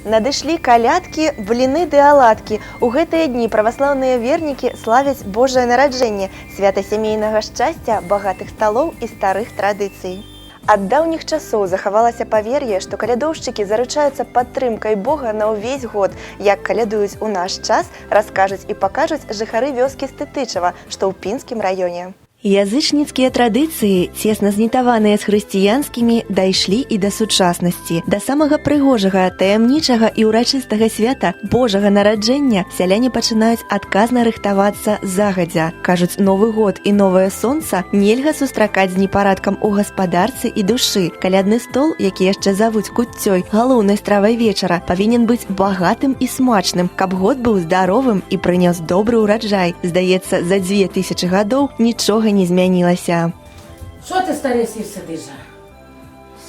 Надышлі калядкі, бліны ды аладкі. У гэтыя дні праваслаўныя вернікі славяць Божае нараджэнне, свята сямейнага шчасця, багатых сталоў і старых традыцый. Ад даўніх часоў захавалася павер'е, што калядоўшчыкі заручаюцца падтрымкай Бога на ўвесь год. Як калядуюць у наш час, раскажуць і пакажуць жыхары вёскі Стытычава, што ў Пінскім раёне. Язычніцкія традыцыі, цесна знітаваныя з хрысціянскімі, дайшлі і да сучаснасці. Да самага прыгожага, таямнічага і ўрачыстага свята Божага нараджэння сяляне пачынаюць адказна рыхтавацца загадзя. Кажуць, Новы год і новае сонца нельга сустракаць з непарадкам у гаспадарцы і душы. Калядны стол, які яшчэ завуць куццёй, галоўнай стравай вечара, павінен быць багатым і смачным, каб год быў здаровым і прынёс добры ўраджай. Здаецца, за 2000 гадоў нічога не змянілася. Що ти, старий, сидиш?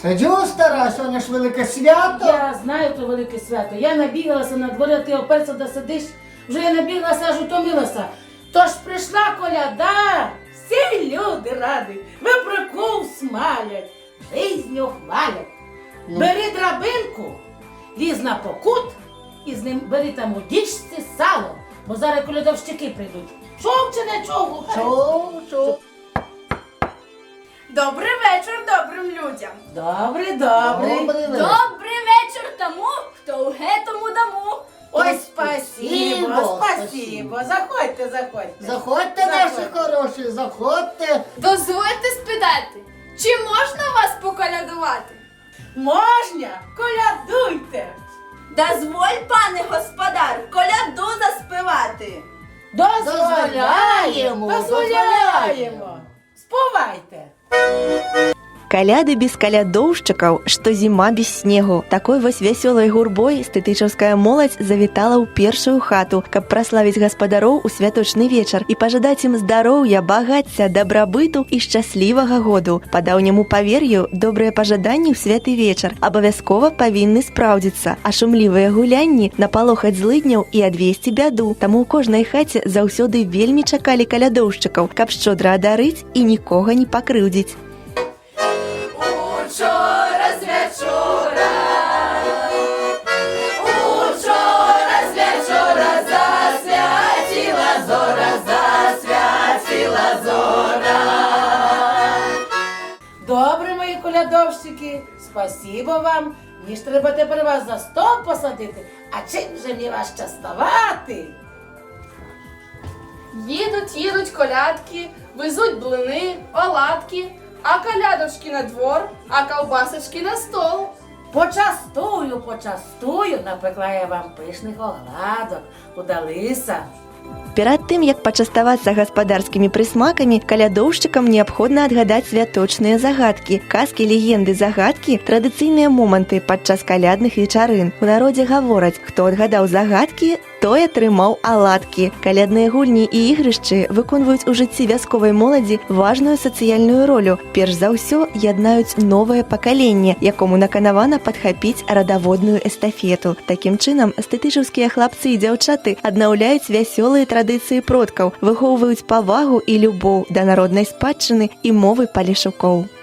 Сидю, стара, сьогодні ж велике свято. Я знаю, то велике свято. Я набігалася на дворі, ти оперся, де сидиш. Вже я набігалася, аж утомилася. Тож прийшла коляда, всі люди раді, виприков смалять, жизнью хвалять. Бери драбинку, ліз на покут і з ним бери там у дічці сало, бо зараз колядовщики прийдуть. Чув чи не чув? Чув. Добрий вечір добрим людям. Добре. Добрий вечір тому, хто у гетому дому. Ой, спасибо. Заходьте. Заходьте, наші хороші, заходьте. Дозвольте спитати, чи можна вас поколядувати? Можна, колядуйте. Дозволь, пане господар, коляду заспівати. Дозволяємо. Співайте. Каляды без калядоўшчыкаў, што зіма без снегу. Такой вось вясёлай гурбой стытычаўская моладзь завітала ў першую хату, каб праславіць гаспадароў у святочны вечар і пажадаць ім здароўя, багацця, дабрабыту і шчаслівага году. Па даўняму павер'ю, добрыя пажаданні ў святы вечар абавязкова павінны спраўдзіцца, а шумлівыя гулянні напалохаць злыдняў і адвесці бяду. Таму ў кожнай хаце заўсёды вельмі чакалі калядоўшчыкаў, каб шчодра адарыць і нікога не пакрыўдзіць. Добре, мої колядовщики, спасибо вам. Мені ж треба тепер вас за стол посадити, а чим же мені вас частувати? Їдуть колядки, везуть блини, оладки, а колядочки на двор, а ковбасочки на стол. Почастую, напекла я вам пишних оладок, удалися. Перад тым, як пачаставацца гаспадарскімі прысмакамі, калядоўшчыкам неабходна адгадаць святочныя загадкі. Казкі, легенды, загадкі – традыцыйныя моманты падчас калядных вечарын. У народзе гавораць, хто адгадаў загадкі, той атрымаў аладкі. Калядныя гульні і ігрышчы выконваюць у жыцці вясковай моладзі важную сацыяльную ролю. Перш за ўсё яднаюць новае пакаленне, якому наканавана падхапіць радаводную эстафету. Такім чынам, стытычаўскія хлапцы і дзяўчаты аднаўляюць вясёлыя традыцыі продкаў, выхоўваюць павагу і любоў да народнай спадчыны і мовы палешукоў.